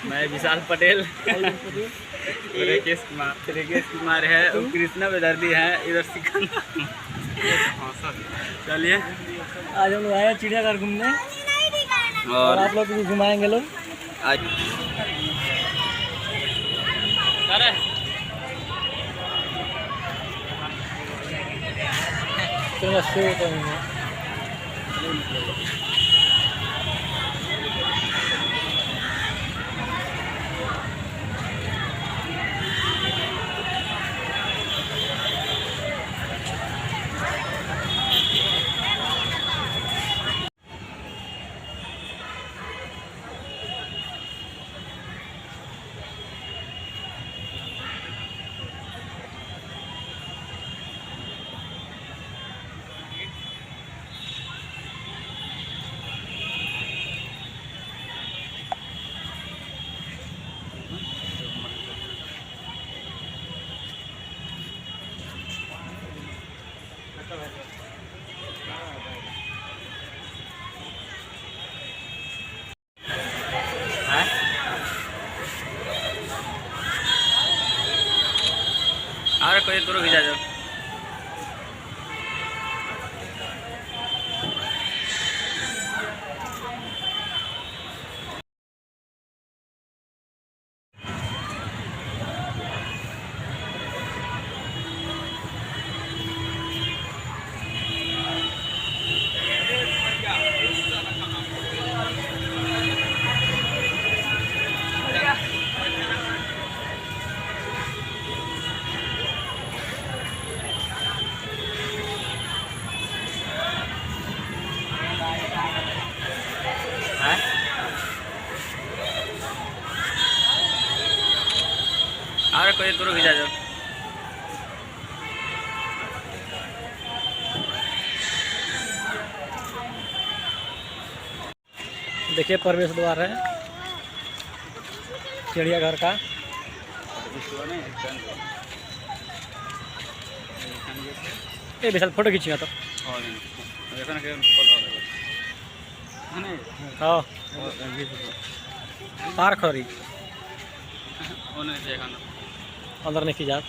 मैं विशाल पटेल। राकेश कुमार है और कृष्णा बेदर्दी है इधर सिकंदर। चलिए आज हम लोग आए चिड़ियाघर घूमने और आप लोग भी घुमाएंगे लोग। आज तो शो करेंगे। और कोई तो रुक जाओ। और कोई तो रुक जाओ। देखिए प्रवेश द्वार है चिड़ियाघर का। ये विशाल फोटो खींचिएगा तो। हाँ पार्क हो रही अंदर नहीं की जात।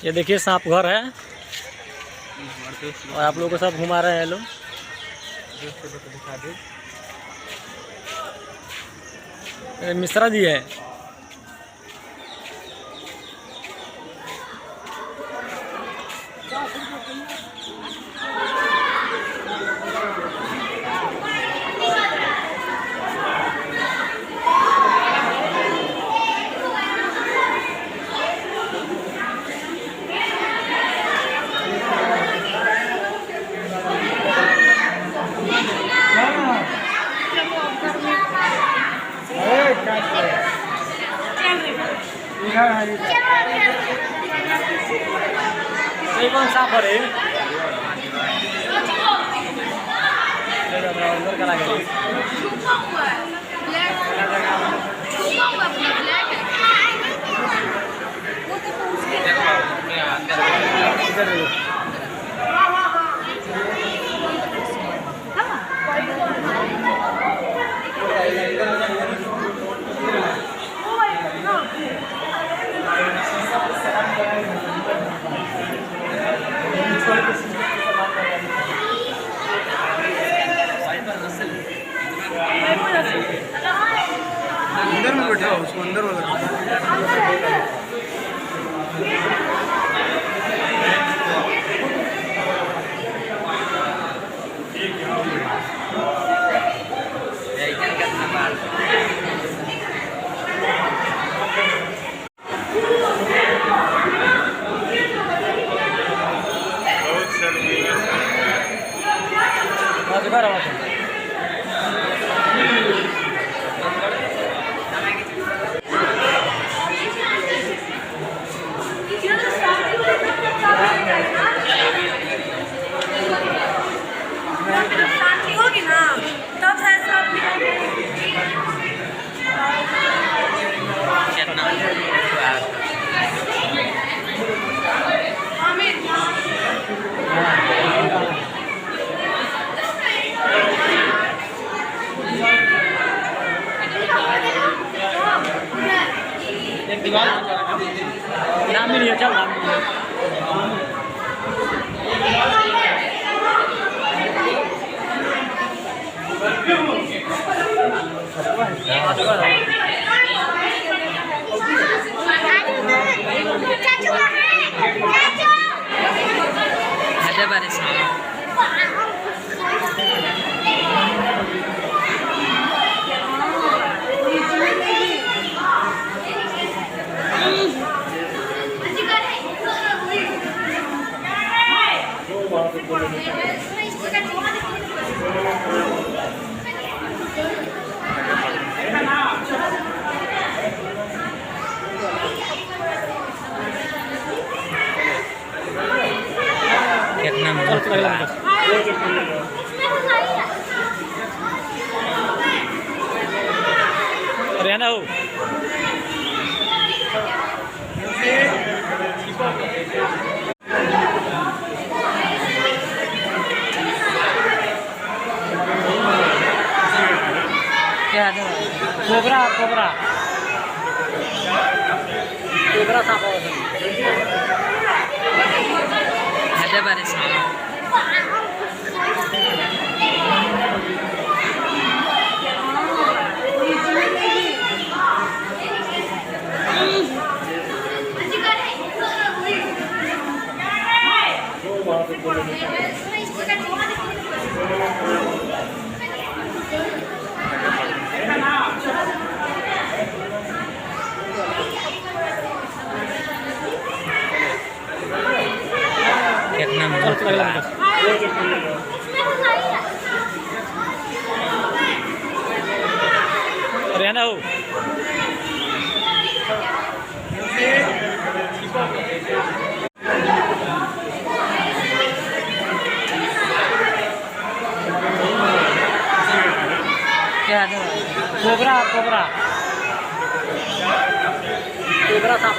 ये देखिए सांप घर है और आप लोगों को सब घुमा रहे हैं लोग। मिश्रा जी है। ये कौन सा पर है? अंदर करा गया। अंदर में बैठा उसको अंदर वाला मन में जब शांति होगी ना तब शायद सब नाम भी नहीं है, चल नाम भी नहीं है। ada baris Vietnam रहना हो क्या ada कोबरा कोबरा कोबरा सांप ada baris Vietnam रहना हो क्या ada कोबरा कोबरा कोबरा सांप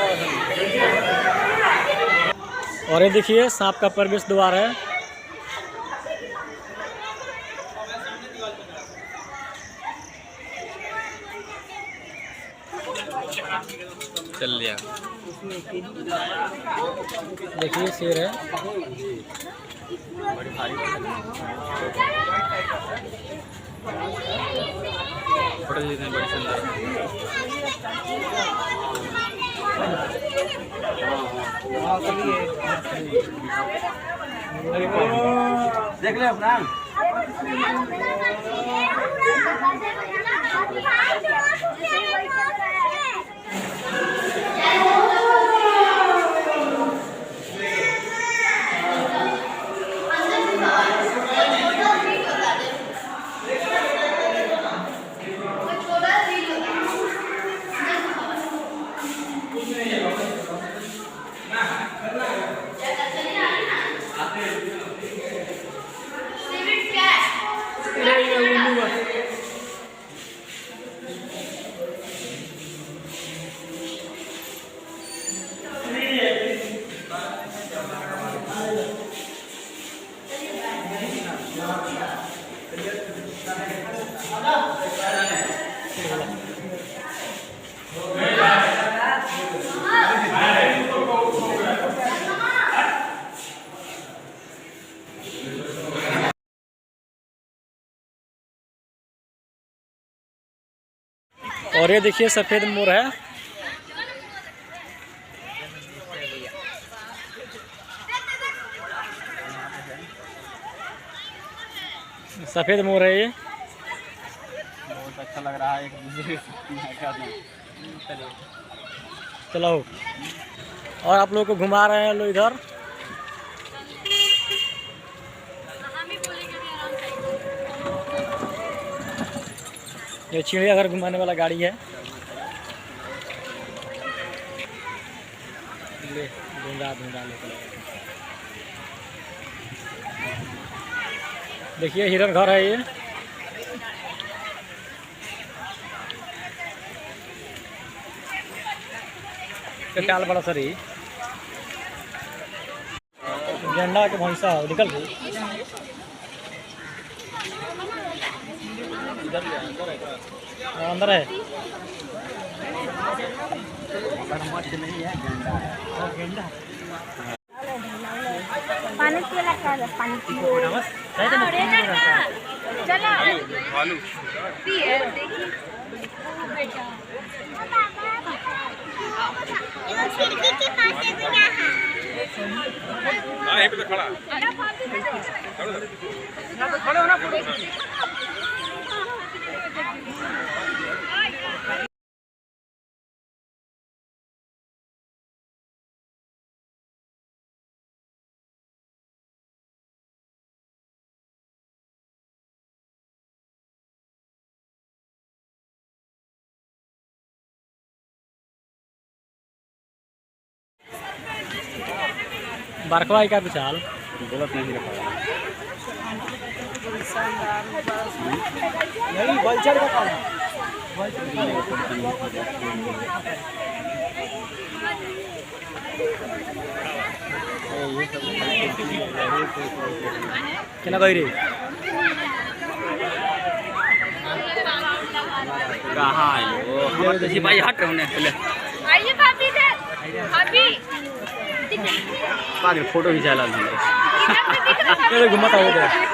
और ये देखिए सांप का प्रवेश द्वार है। चल लिया देखिए शेर है। बड़ी भारी फोटो लेते हैं, बड़ी सुंदर देख ले अपना और ये देखिए सफ़ेद मोर है। सफ़ेद मोर है ये। बहुत अच्छा लग रहा है। एक दूसरे चलो और आप लोग को घुमा रहे हैं लो इधर। ये चिड़ियाघर घुमाने वाला गाड़ी है। ले धुंधा धुंधा लेकर देखिए हिरन घर है ये। टाल बड़ा सर गेंडा के भैंसा निकल गई। अंदर है पानी पीला का पानी चलो आलू पिए देखिए बेटा खिड़की के पास से भी ना हां यहीं पे तो खड़ा खड़े हो ना फोटो बरखवाई का विशाल गलत नहीं रखा नहीं बलचर का खाना क्या कही रे कहाँ है भाई हट रहे होने आइए भाभी दे भाभी फोटो खिंचा ला घुमाता हो गया।